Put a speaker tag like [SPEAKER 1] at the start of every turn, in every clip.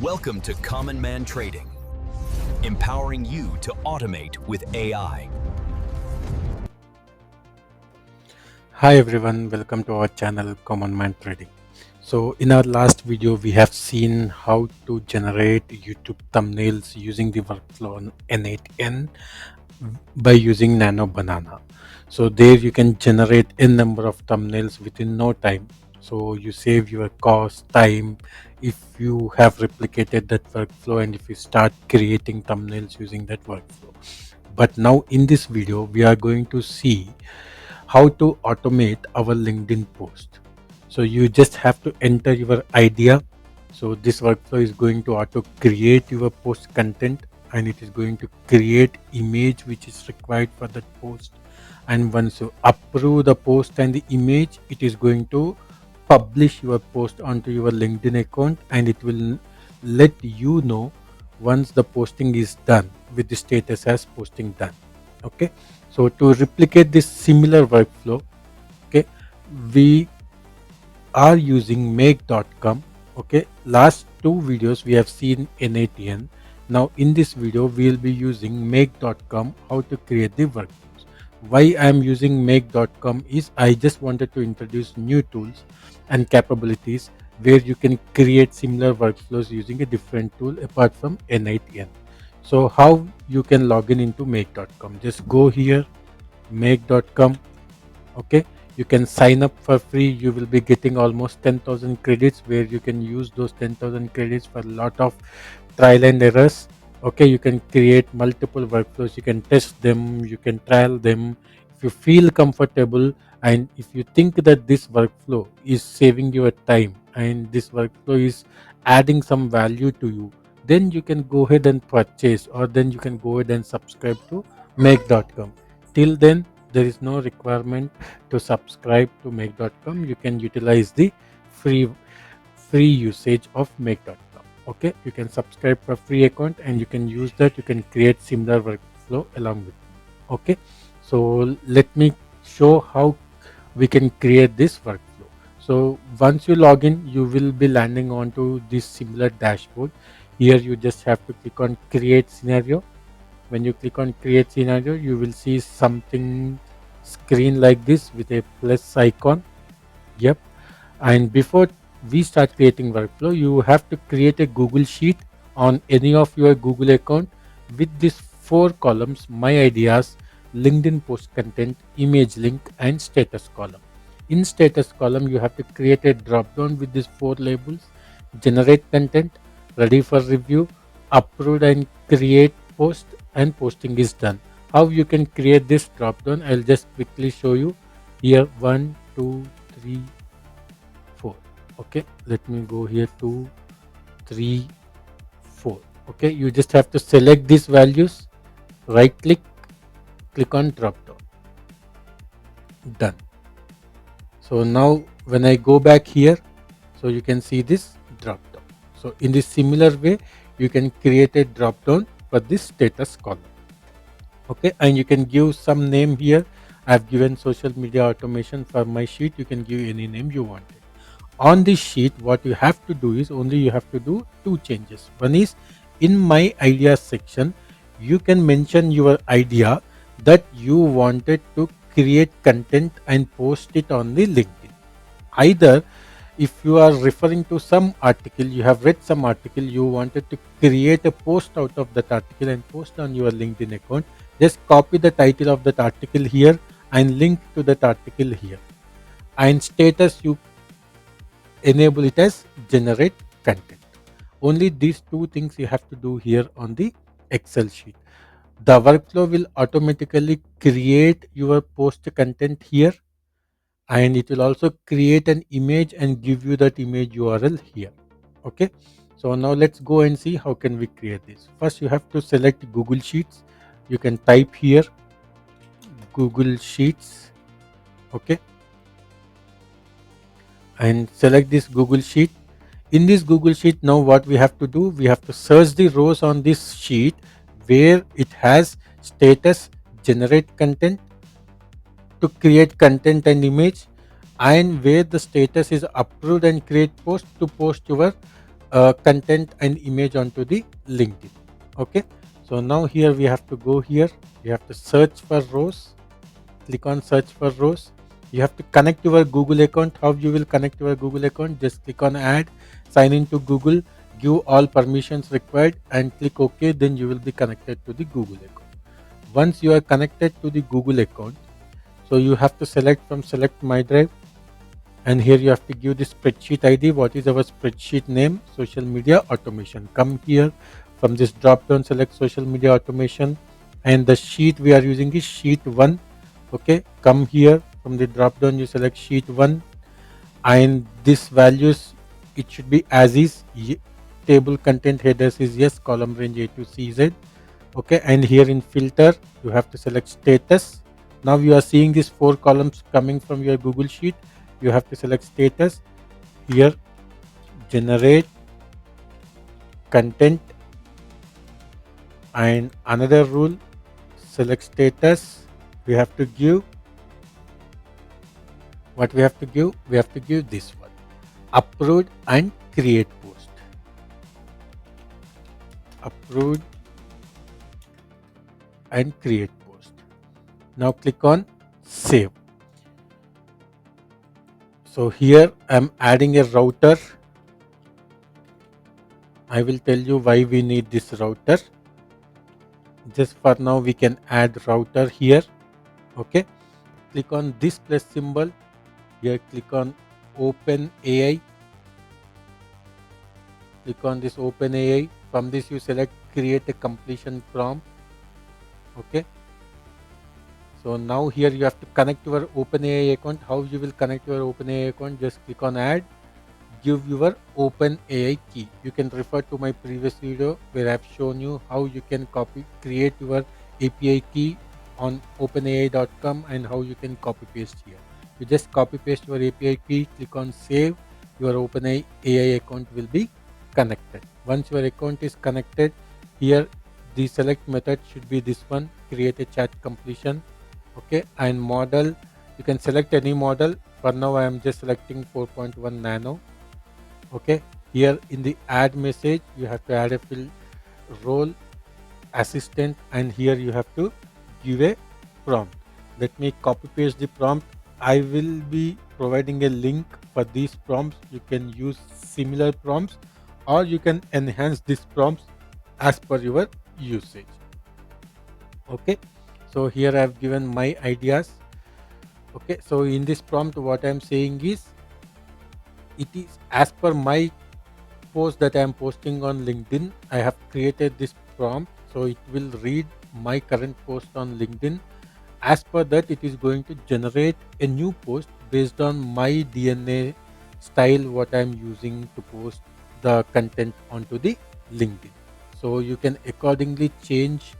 [SPEAKER 1] Welcome to Common Man Trading, empowering you to automate with AI.
[SPEAKER 2] Hi everyone, welcome to our channel Common Man Trading. So in our last video we have seen how to generate YouTube thumbnails using the workflow on N8N by using Nano Banana. So there you can generate a number of thumbnails within no time. So you save your cost, time if you have replicated that workflow and if you start creating thumbnails using that workflow. But now in this video we are going to see how to automate our LinkedIn post. So you just have to enter your idea. So this workflow is going to auto create your post content and it is going to create image which is required for that post. And once you approve the post and the image, it is going to publish your post onto your LinkedIn account and it will let you know once the posting is done with the status as posting done. Okay, so to replicate this similar workflow, okay, we are using make.com. Okay, last two videos we have seen N8N. Now in this video we will be using make.com, how to create the workflows. Why I am using make.com is I just wanted to introduce new tools and capabilities where you can create similar workflows using a different tool apart from N8N. So how you can log in into make.com, just go here, make.com. Okay, you can sign up for free. You will be getting almost 10,000 credits where you can use those 10,000 credits for a lot of trial and errors. Okay, you can create multiple workflows, you can test them, you can trial them. If you feel comfortable and if you think that this workflow is saving your time and this workflow is adding some value to you, then you can go ahead and purchase, or then you can go ahead and subscribe to make.com. Till then there is no requirement to subscribe to make.com. You can utilize the free usage of make.com. Okay, you can subscribe for free account and you can use that. You can create similar workflow along with me. Okay, so let me show how we can create this workflow. So once you log in, you will be landing onto this similar dashboard. Here you just have to click on create scenario. When you click on create scenario, you will see something screen like this with a plus icon. Yep. And before we start creating workflow, you have to create a Google sheet on any of your Google account with these four columns: my ideas, LinkedIn post content, image link, and status column. In status column, you have to create a drop down with these four labels: generate content, ready for review, upload and create post, and posting is done. How you can create this drop down, I'll just quickly show you here. 1 2 3 4. Okay, let me go here. 2 3 4. Okay, you just have to select these values, right click, click on drop down, done. So now when I go back here, so you can see this drop down. So in this similar way you can create a drop down for this status column. Okay, and you can give some name here. I've given social media automation for my sheet. You can give any name you want. On this sheet, what you have to do is only you have to do two changes. One is in my ideas section, you can mention your idea that you wanted to create content and post it on the LinkedIn. Either if you are referring to some article, you have read some article, you wanted to create a post out of that article and post on your LinkedIn account, just copy the title of that article here and link to that article here. And status, you enable it as generate content. Only these two things you have to do here on the Excel sheet. The workflow will automatically create your post content here, and it will also create an image and give you that image URL here. Okay, so now let's go and see how can we create this. First you have to select Google Sheets. You can type here Google Sheets. Okay, and select this Google Sheet. In this Google Sheet, now what we have to do, we have to search the rows on this sheet where it has status, generate content, to create content and image, and where the status is approved and create post, to post your content and image onto the LinkedIn. Okay, so now here we have to go here, you have to search for rows, click on search for rows. You have to connect your Google account. How you will connect your Google account? Just click on add, sign into Google, give all permissions required and click OK, then you will be connected to the Google account. Once you are connected to the Google account, so you have to select from select my drive, and here you have to give the spreadsheet ID. What is our spreadsheet name? Social media automation. Come here, from this drop down select social media automation, and the sheet we are using is sheet 1. Okay, come here, from the drop down you select sheet 1, and this values, it should be as is. Table content headers is yes, column range A to CZ. Okay, and here in filter you have to select status. Now you are seeing these 4 columns coming from your Google sheet. You have to select status. Here generate content, and another rule, select status. We have to give what we have to give. We have to give this one, approved and create post. Approved and create post. Now click on save. So here I'm adding a router. I will tell you why we need this router. Just for now we can add router here. Okay, click on this plus symbol. Here click on open AI. Click on this open AI. From this you select create a completion prompt. Okay, so now here you have to connect your OpenAI account. How you will connect your OpenAI account? Just click on add, give your OpenAI key. You can refer to my previous video where I've shown you how you can create your API key on openai.com and how you can copy paste here. You just copy paste your API key, click on save, your OpenAI account will be connected. Once your account is connected, here the select method should be this one, create a chat completion. Okay, and model, you can select any model. For now I am just selecting 4.1 nano. Okay, here in the add message you have to add a field role assistant, and here you have to give a prompt. Let me copy paste the prompt. I will be providing a link for these prompts. You can use similar prompts or you can enhance these prompts as per your usage. Okay, so here I have given my ideas. Okay, so in this prompt what I am saying is, it is as per my post that I am posting on LinkedIn. I have created this prompt, so it will read my current post on LinkedIn. As per that, it is going to generate a new post based on my DNA style, what I am using to post the content onto the LinkedIn. So you can accordingly change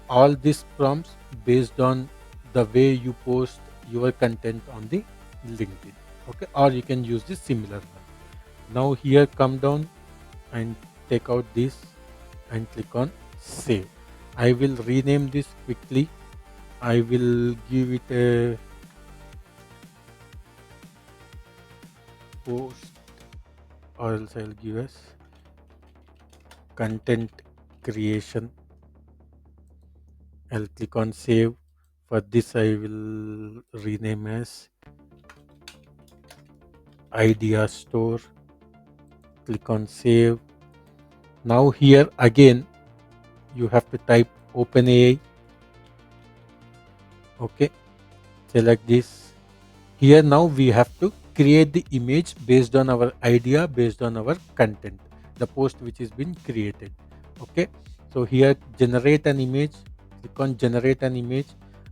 [SPEAKER 2] all these prompts based on the way you post your content on the LinkedIn. Okay, or you can use this similar one. Now here come down and take out this and click on save. I will rename this quickly. I will give it a post, or else I'll give us content creation. I'll click on save. For this I will rename as idea store. Click on save. Now here again you have to type OpenAI. Okay, select this. Here now we have to create the image based on our idea, based on our content, the post which has been created. Okay, so here generate an image. Click on generate an image.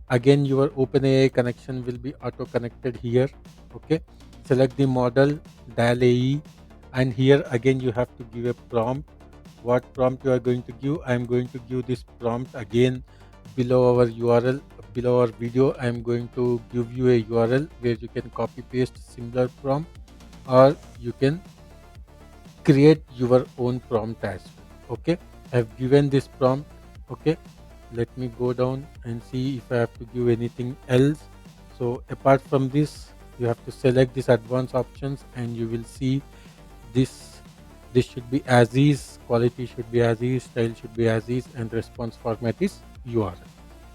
[SPEAKER 2] Again your OpenAI connection will be auto connected here. Okay, select the model DALL-E, and here again you have to give a prompt. What prompt you are going to give? I am going to give this prompt again below our URL. Below our video I am going to give you a URL where you can copy paste similar prompt, or you can create your own prompt as well. Okay, I have given this prompt. Okay, let me go down and see if I have to give anything else. So apart from this, you have to select these advanced options and you will see this this should be as is, quality should be as is, style should be as is, and response format is URL.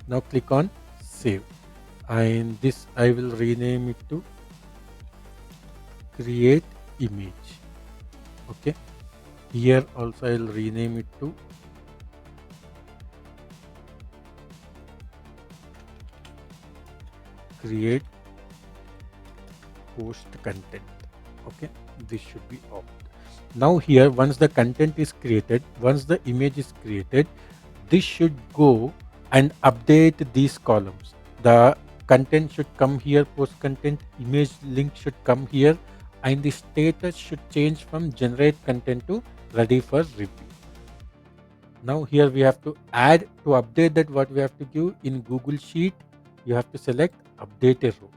[SPEAKER 2] Now click on save, and this I will rename it to create image. Okay, here also I will rename it to create post content. Okay, this should be off. Now here, once the content is created, once the image is created, this should go and update these columns. The content should come here, post content, image link should come here, and the status should change from generate content to ready for review. Now here we have to add, to update that, what we have to give in Google Sheet, you have to select update a row.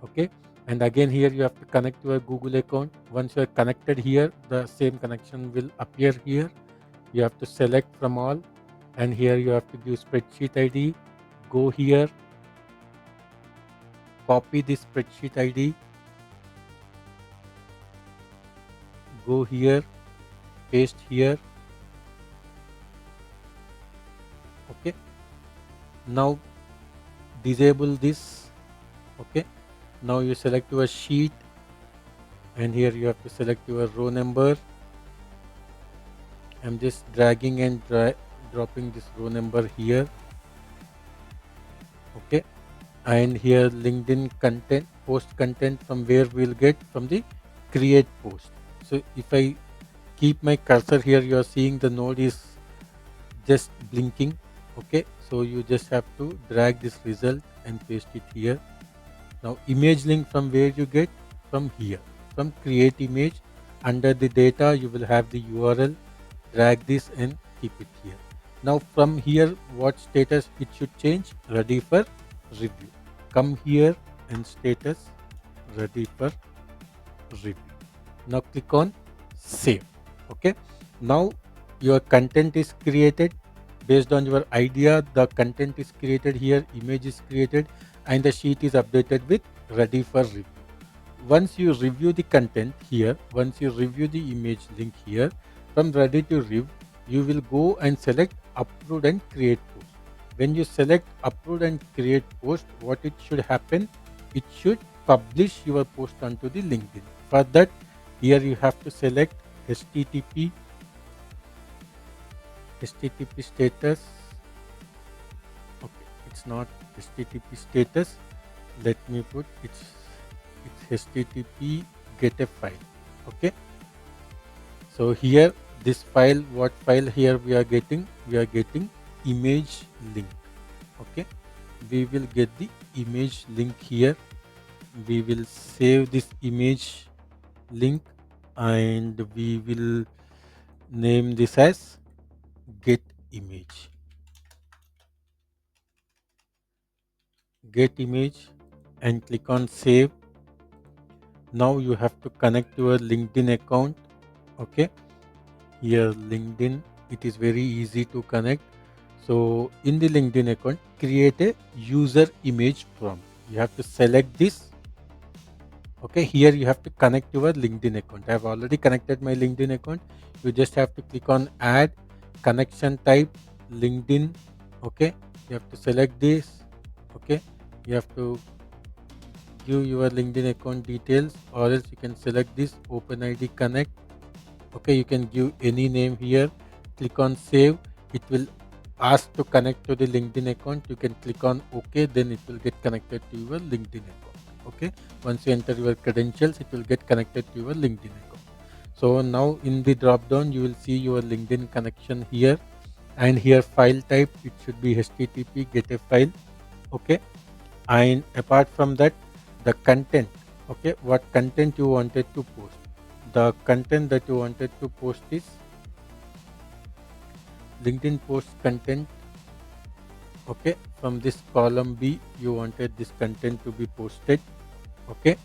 [SPEAKER 2] Okay, and again here you have to connect your Google account. Once you are connected here, the same connection will appear here. You have to select from all, and here you have to give spreadsheet ID. Go here, copy this spreadsheet ID, go here, paste here. Okay, now disable this. Okay, now you select your sheet, and here you have to select your row number. I'm just dragging and dropping this row number here. Okay, and here LinkedIn content, post content, from where we'll get from the create post. So if I keep my cursor here, you are seeing the node is just blinking. Okay, so you just have to drag this result and paste it here. Now image link, from where you get, from here, from create image. Under the data you will have the URL. Drag this and keep it here. Now from here, what status it should change? Ready for review. Come here and status ready for review. Now click on save. Okay, now your content is created based on your idea. The content is created here, image is created, and the sheet is updated with ready for review. Once you review the content here, once you review the image link here, from ready to review, you will go and select upload and create post. When you select upload and create post, what it should happen? It should publish your post onto the LinkedIn. For that, here you have to select HTTP status. Okay, it's not HTTP status. Let me put it's HTTP get a file. Okay, so here this file, what file here we are getting? We are getting image link. Okay, we will get the image link here. We will save this image link, and we will name this as get image. Get image, and click on save. Now you have to connect your LinkedIn account. Okay, here LinkedIn, it is very easy to connect. So in the LinkedIn account, create a user image prompt. You have to select this. Okay, here you have to connect your LinkedIn account. I have already connected my LinkedIn account. You just have to click on add connection type LinkedIn. Okay, you have to select this. Okay, you have to give your LinkedIn account details, or else you can select this OpenID connect. Okay, you can give any name here. Click on save. It will ask to connect to the LinkedIn account. You can click on OK, then it will get connected to your LinkedIn account. Okay, once you enter your credentials, it will get connected to your LinkedIn account. So now in the drop down, you will see your LinkedIn connection here, and here file type, it should be HTTP get a file. Okay, and apart from that, the content. Okay, what content you wanted to post? The content that you wanted to post is LinkedIn post content. Okay, from this column B, you wanted this content to be posted. Okay,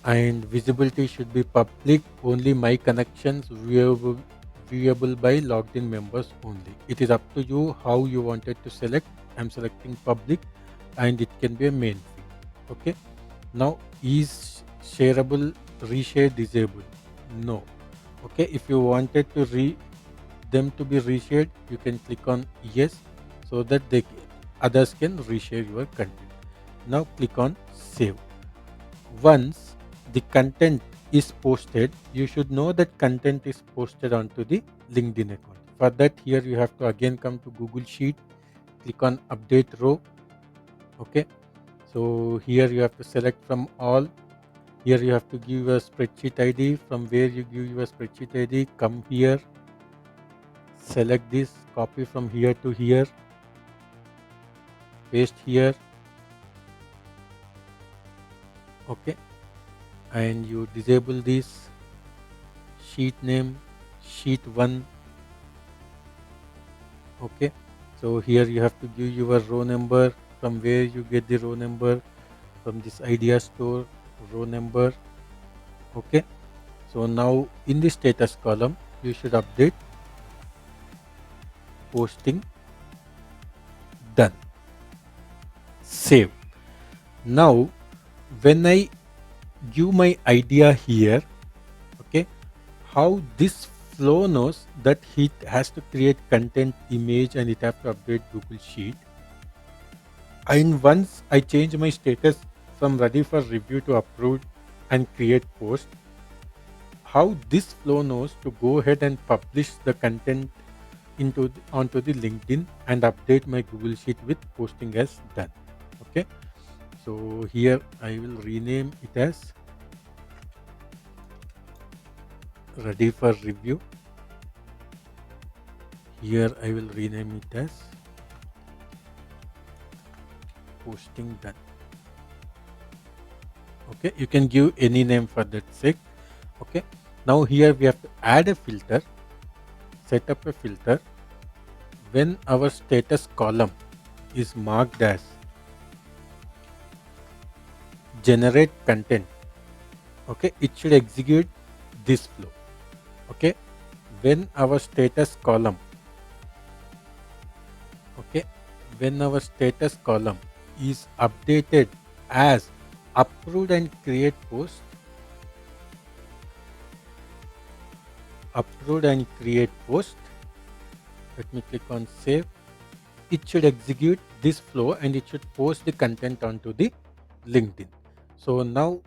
[SPEAKER 2] and visibility should be public, only my connections, viewable by logged in members only. It is up to you how you wanted to select. I'm selecting public, and it can be a main feed. Okay, now is shareable reshare disabled? No, Okay, if you wanted to them to be reshared, you can click on yes, so that others can reshare your content. Now click on save. Once the content is posted, you should know that content is posted onto the LinkedIn account. For that, here you have to again come to Google Sheet, click on update row. Okay, so here you have to select from all. Here you have to give a spreadsheet ID. From where you give your spreadsheet ID, come here, select this, copy from here to here, paste here. Okay, and you disable this sheet name, sheet 1. Okay, so here you have to give your row number. From where you get the row number, from this idea store row number. Okay, so now in the status column you should update posting done, save. Now when I give my idea here, okay, how this flow knows that it has to create content, image, and it has to update Google Sheet. And once I change my status from ready for review to approved and create post, how this flow knows to go ahead and publish the content onto the LinkedIn and update my Google Sheet with posting as done. Okay, so here I will rename it as ready for review. Here I will rename it as posting done. Okay, you can give any name for that sake. Okay, now here we have to add a filter, set up a filter. When our status column is marked as generate content, okay, it should execute this flow. Okay, when our status column, okay, when our status column is updated as approved and create post, approved and create post, let me click on save. It should execute this flow and it should post the content onto the LinkedIn. So now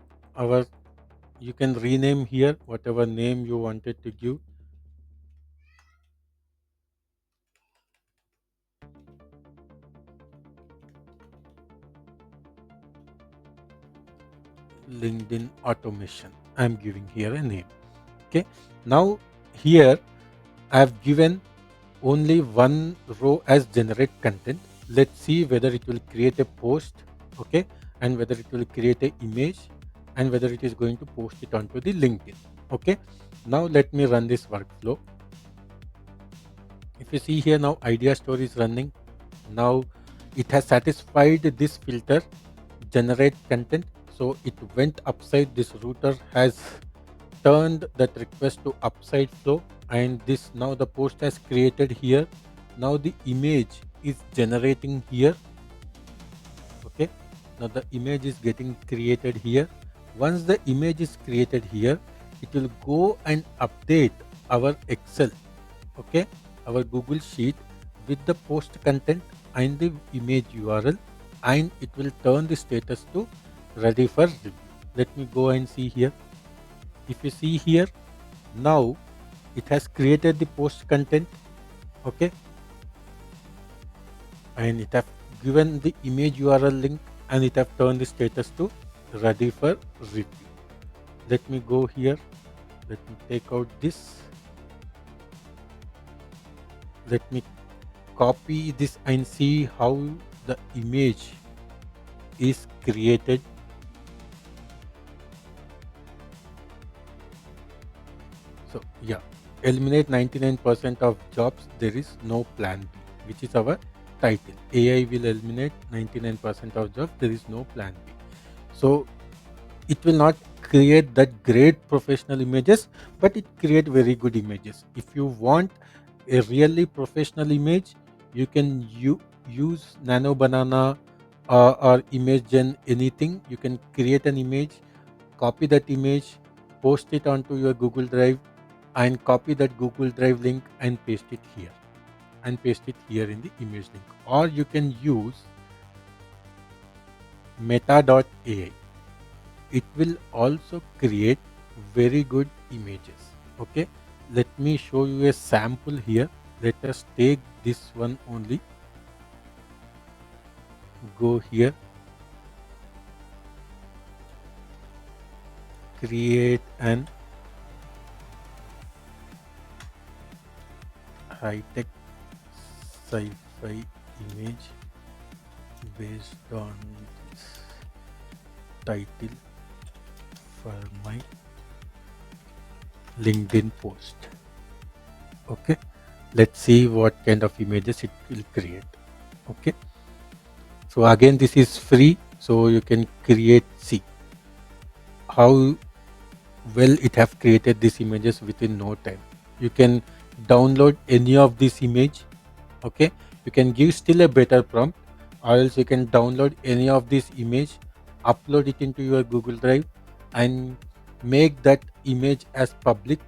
[SPEAKER 2] you can rename here whatever name you wanted to give. LinkedIn automation. I'm giving here a name. Okay. Now here I have given only one row as generate content. Let's see whether it will create a post, okay, and whether it will create an image, and whether it is going to post it onto the LinkedIn. Okay, now let me run this workflow. If you see here, now idea store is running. Now it has satisfied this filter, generate content, so it went upside. This router has turned that request to upside flow, and this now the post has created here. Now the image is generating here. Okay, now the image is getting created here. Once the image is created here, it will go and update our Excel, okay, our Google Sheet with the post content and the image URL, and it will turn the status to ready for review. Let me go and see here. If you see here, now it has created the post content, okay, and it have given the image URL link, and it have turned the status to ready for review. Let me go here. Let me take out this. Let me copy this and see how the image is created. So yeah, eliminate 99% of jobs. There is no plan B, which is our title. AI will eliminate 99% of jobs. There is no plan B. So it will not create that great professional images, but it create very good images. If you want a really professional image, you can use Nano Banana or Image Gen, anything. You can create an image, copy that image, post it onto your Google Drive, and copy that Google Drive link and paste it here in the image link. Or you can use meta.ai. It will also create very good images. Okay, let me show you a sample here. Let us take this one only. Go here, create an high-tech sci-fi image based on this title for my LinkedIn post. Okay, let's see what kind of images it will create. Okay, so again this is free, so you can create. See how well it have created these images within no time. You can download any of this image. Okay, you can give still a better prompt, or else you can download any of this image, upload it into your Google Drive and make that image as public.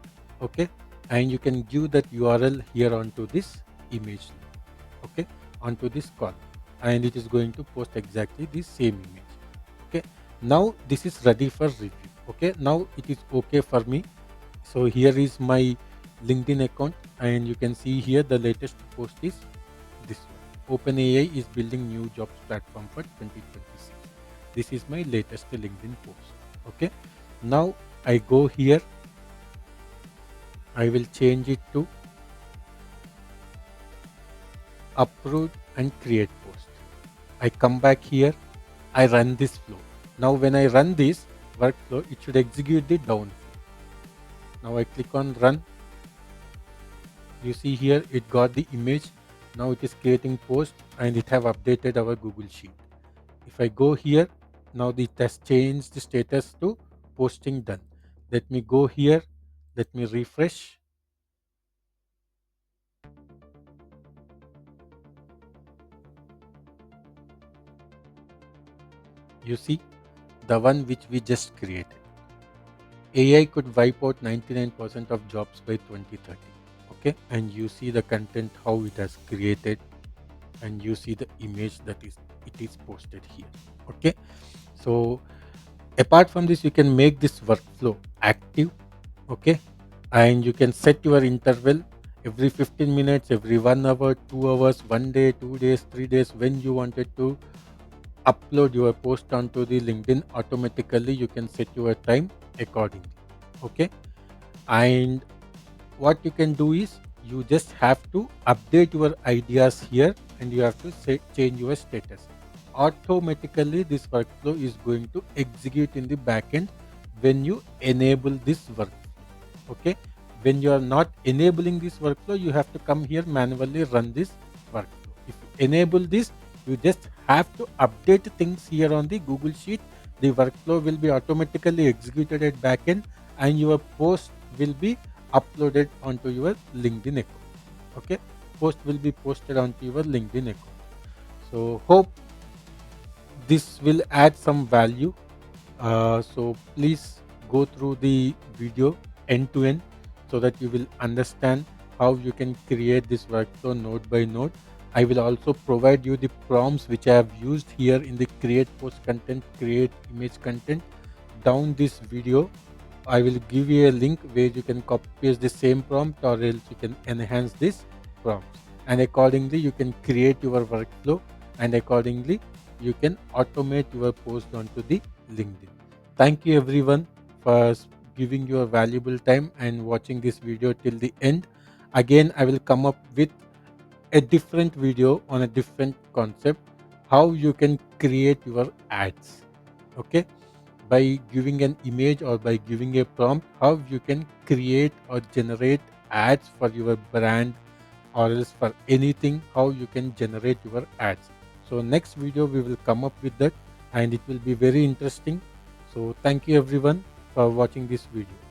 [SPEAKER 2] Okay, and you can give that URL here onto this image. Okay, onto this column, and it is going to post exactly the same image. Okay, now this is ready for review. Okay, now it is okay for me. So here is my LinkedIn account, and you can see here the latest post is this one. OpenAI is building new jobs platform for 2026. This is my latest LinkedIn post. Okay, now I go here. I will change it to upload and create post. I come back here. I run this flow. Now when I run this workflow, it should execute the down flow. Now I click on run. You see here it got the image. Now it is creating post and it have updated our Google Sheet. If I go here, now it has changed the status to posting done. Let me go here. Let me refresh. You see the one which we just created. AI could wipe out 99% of jobs by 2030. Okay, and you see the content how it has created, and you see the image that it is posted here. Okay, so apart from this, you can make this workflow active. Okay, and you can set your interval every 15 minutes, every 1 hour, 2 hours, 1 day, 2 days, 3 days. When you wanted to upload your post onto the LinkedIn, automatically you can set your time accordingly. Okay, and what you can do is you just have to update your ideas here, and you have to change your status. Automatically this workflow is going to execute in the backend when you enable this workflow. Okay, when you are not enabling this workflow, you have to come here manually run this workflow. If you enable this, you just have to update things here on the Google Sheet. The workflow will be automatically executed at backend, and your post will be uploaded onto your LinkedIn account. Okay, post will be posted onto your LinkedIn account. So hope this will add some value. So please go through the video end to end, so that you will understand how you can create this workflow node by node. I will also provide you the prompts which I have used here in the create post content, create image content. Down this video, I will give you a link where you can copy paste the same prompt, or else you can enhance this prompts, and accordingly you can create your workflow, and accordingly you can automate your post onto the LinkedIn. Thank you everyone for giving your valuable time and watching this video till the end. Again, I will come up with a different video on a different concept, how you can create your ads. Okay, by giving an image or by giving a prompt, how you can create or generate ads for your brand, or else for anything, how you can generate your ads. So next video we will come up with that, and it will be very interesting. So thank you everyone for watching this video.